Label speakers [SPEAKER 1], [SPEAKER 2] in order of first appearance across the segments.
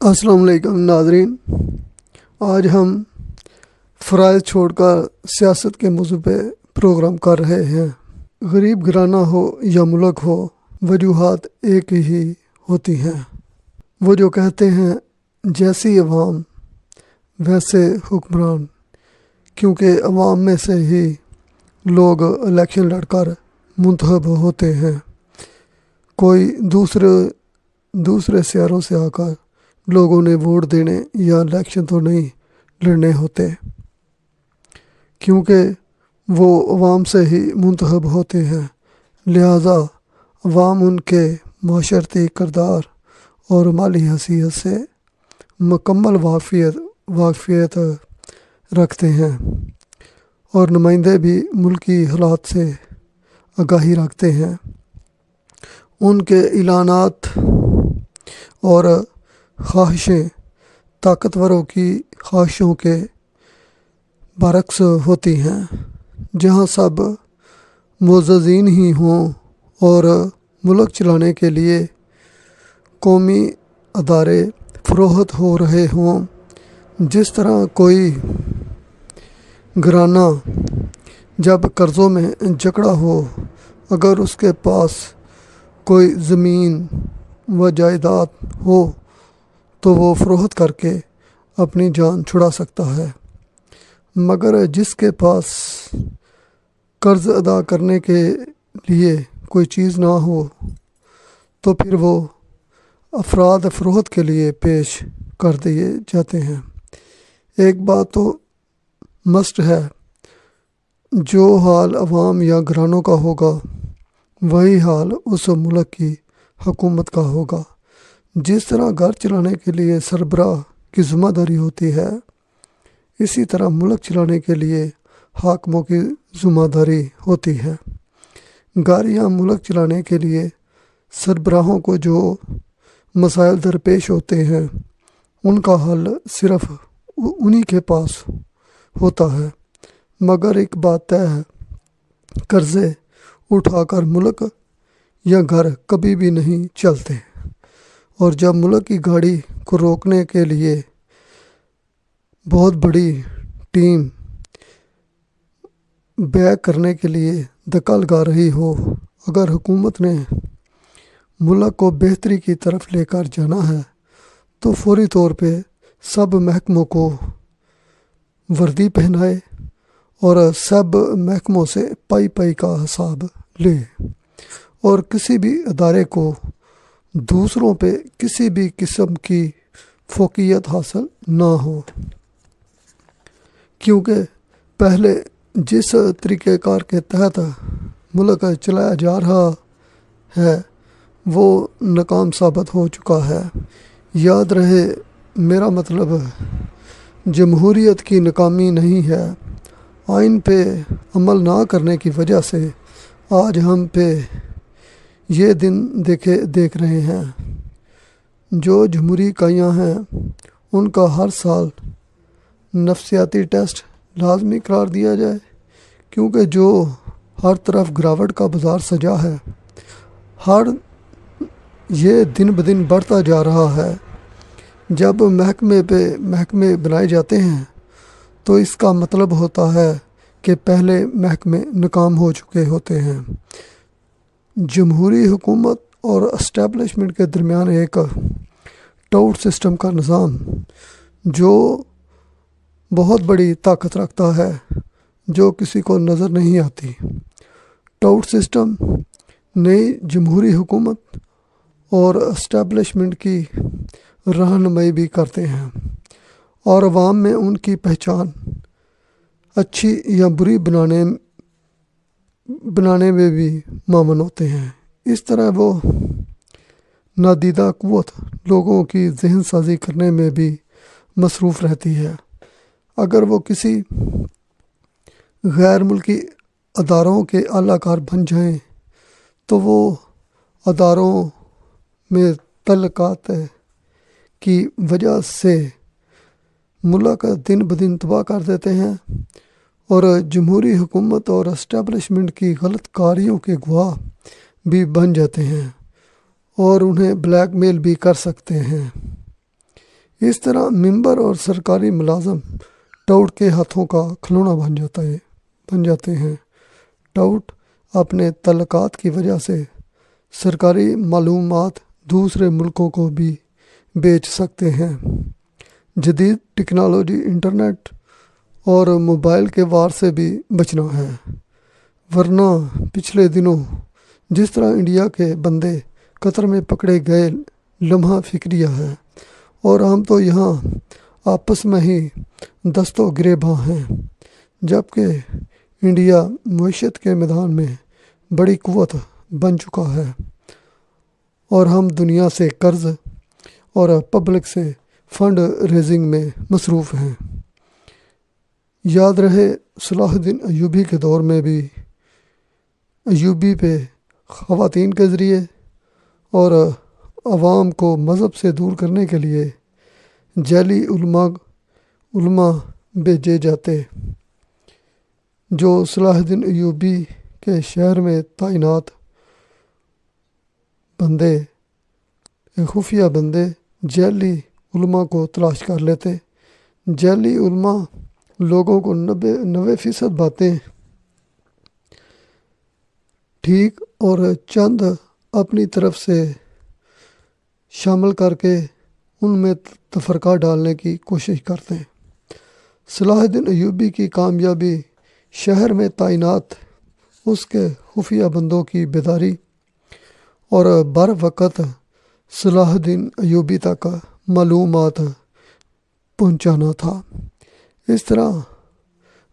[SPEAKER 1] السلام علیکم ناظرین، آج ہم فرائض چھوڑ کر سیاست کے موضوع پہ پروگرام کر رہے ہیں۔ غریب گھرانہ ہو یا ملک ہو، وجوہات ایک ہی ہوتی ہیں۔ وہ جو کہتے ہیں جیسی عوام ویسے حکمران، کیونکہ عوام میں سے ہی لوگ الیکشن لڑ کر منتخب ہوتے ہیں۔ کوئی دوسرے سیاروں سے آ کر لوگوں نے ووٹ دینے یا الیکشن تو نہیں لڑنے ہوتے، کیونکہ وہ عوام سے ہی منتخب ہوتے ہیں۔ لہٰذا عوام ان کے معاشرتی کردار اور مالی حیثیت سے مکمل واقفیت رکھتے ہیں، اور نمائندے بھی ملکی حالات سے آگاہی رکھتے ہیں۔ ان کے اعلانات اور خواہشیں طاقتوروں کی خواہشوں کے برعکس ہوتی ہیں۔ جہاں سب معززین ہی ہوں اور ملک چلانے کے لیے قومی ادارے فروخت ہو رہے ہوں، جس طرح کوئی گھرانہ جب قرضوں میں جکڑا ہو، اگر اس کے پاس کوئی زمین و جائیداد ہو تو وہ فروخت کر کے اپنی جان چھڑا سکتا ہے، مگر جس کے پاس قرض ادا کرنے کے لیے کوئی چیز نہ ہو تو پھر وہ افراد فروخت کے لیے پیش کر دیے جاتے ہیں۔ ایک بات تو مست ہے، جو حال عوام یا گھرانوں کا ہوگا وہی حال اس ملک کی حکومت کا ہوگا۔ جس طرح گھر چلانے کے لیے سربراہ کی ذمہ داری ہوتی ہے، اسی طرح ملک چلانے کے لیے حاکموں کی ذمہ داری ہوتی ہے۔ گھر یا ملک چلانے کے لیے سربراہوں کو جو مسائل درپیش ہوتے ہیں، ان کا حل صرف انہی کے پاس ہوتا ہے۔ مگر ایک بات طے ہے، قرضے اٹھا کر ملک یا گھر کبھی بھی نہیں چلتے، اور جب ملک کی گاڑی کو روکنے کے لیے بہت بڑی ٹیم بیک کرنے کے لیے دھکا لگا رہی ہو، اگر حکومت نے ملک کو بہتری کی طرف لے کر جانا ہے تو فوری طور پہ سب محکموں کو وردی پہنائے اور سب محکموں سے پائی کا حساب لے، اور کسی بھی ادارے کو دوسروں پہ کسی بھی قسم کی فوقیت حاصل نہ ہو، کیونکہ پہلے جس طریقہ کار کے تحت ملک چلایا جا رہا ہے وہ ناکام ثابت ہو چکا ہے۔ یاد رہے، میرا مطلب جمہوریت کی ناکامی نہیں ہے، آئین پہ عمل نہ کرنے کی وجہ سے آج ہم پہ یہ دن دیکھ رہے ہیں۔ جو جمہوری اکائیاں ہیں ان کا ہر سال نفسیاتی ٹیسٹ لازمی قرار دیا جائے، کیونکہ جو ہر طرف گراوٹ کا بازار سجا ہے، یہ دن بدن بڑھتا جا رہا ہے۔ جب محکمے پہ محکمے بنائے جاتے ہیں تو اس کا مطلب ہوتا ہے کہ پہلے محکمے ناکام ہو چکے ہوتے ہیں۔ جمہوری حکومت اور اسٹیبلشمنٹ کے درمیان ایک ٹاؤٹ سسٹم کا نظام جو بہت بڑی طاقت رکھتا ہے، جو کسی کو نظر نہیں آتی۔ ٹاؤٹ سسٹم نئی جمہوری حکومت اور اسٹیبلشمنٹ کی رہنمائی بھی کرتے ہیں، اور عوام میں ان کی پہچان اچھی یا بری بنانے میں بھی معاون ہوتے ہیں۔ اس طرح وہ نادیدہ قوت لوگوں کی ذہن سازی کرنے میں بھی مصروف رہتی ہے۔ اگر وہ کسی غیر ملکی اداروں کے اعلی کار بن جائیں تو وہ اداروں میں تعلقات کی وجہ سے ملک دن بدن تباہ کر دیتے ہیں، اور جمہوری حکومت اور اسٹیبلشمنٹ کی غلط کاریوں کے گواہ بھی بن جاتے ہیں اور انہیں بلیک میل بھی کر سکتے ہیں۔ اس طرح ممبر اور سرکاری ملازم ٹاؤٹ کے ہاتھوں کا کھلونا بن جاتے ہیں۔ ٹاؤٹ اپنے تعلقات کی وجہ سے سرکاری معلومات دوسرے ملکوں کو بھی بیچ سکتے ہیں۔ جدید ٹیکنالوجی، انٹرنیٹ اور موبائل کے وار سے بھی بچنا ہے، ورنہ پچھلے دنوں جس طرح انڈیا کے بندے قطر میں پکڑے گئے لمحہ فکریہ ہے، اور ہم تو یہاں آپس میں ہی دست و گریباں ہیں، جبکہ انڈیا معیشت کے میدان میں بڑی قوت بن چکا ہے اور ہم دنیا سے قرض اور پبلک سے فنڈ ریزنگ میں مصروف ہیں۔ یاد رہے صلاح الدین ایوبی کے دور میں بھی ایوبی پہ خواتین کے ذریعے اور عوام کو مذہب سے دور کرنے کے لیے جعلی علماء بھیجے جاتے، جو صلاح الدین ایوبی کے شہر میں تعینات بندے، خفیہ بندے جعلی علماء کو تلاش کر لیتے۔ جعلی علماء لوگوں کو 90% باتیں ٹھیک اور چند اپنی طرف سے شامل کر کے ان میں تفرقہ ڈالنے کی کوشش کرتے ہیں۔ صلاح الدین ایوبی کی کامیابی شہر میں تعینات اس کے خفیہ بندوں کی بیداری اور بر وقت صلاح الدین ایوبی تک معلومات پہنچانا تھا۔ اس طرح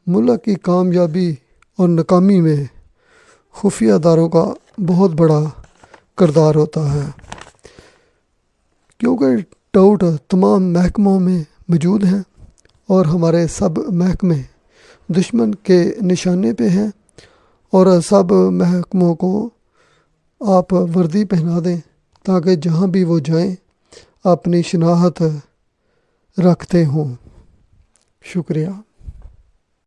[SPEAKER 1] ملک کی کامیابی اور ناکامی میں خفیہ اداروں کا بہت بڑا کردار ہوتا ہے، کیونکہ ٹاؤٹ تمام محکموں میں موجود ہیں اور ہمارے سب محکمے دشمن کے نشانے پہ ہیں، اور سب محکموں کو آپ وردی پہنا دیں تاکہ جہاں بھی وہ جائیں اپنی شناخت رکھتے ہوں۔ شکریہ۔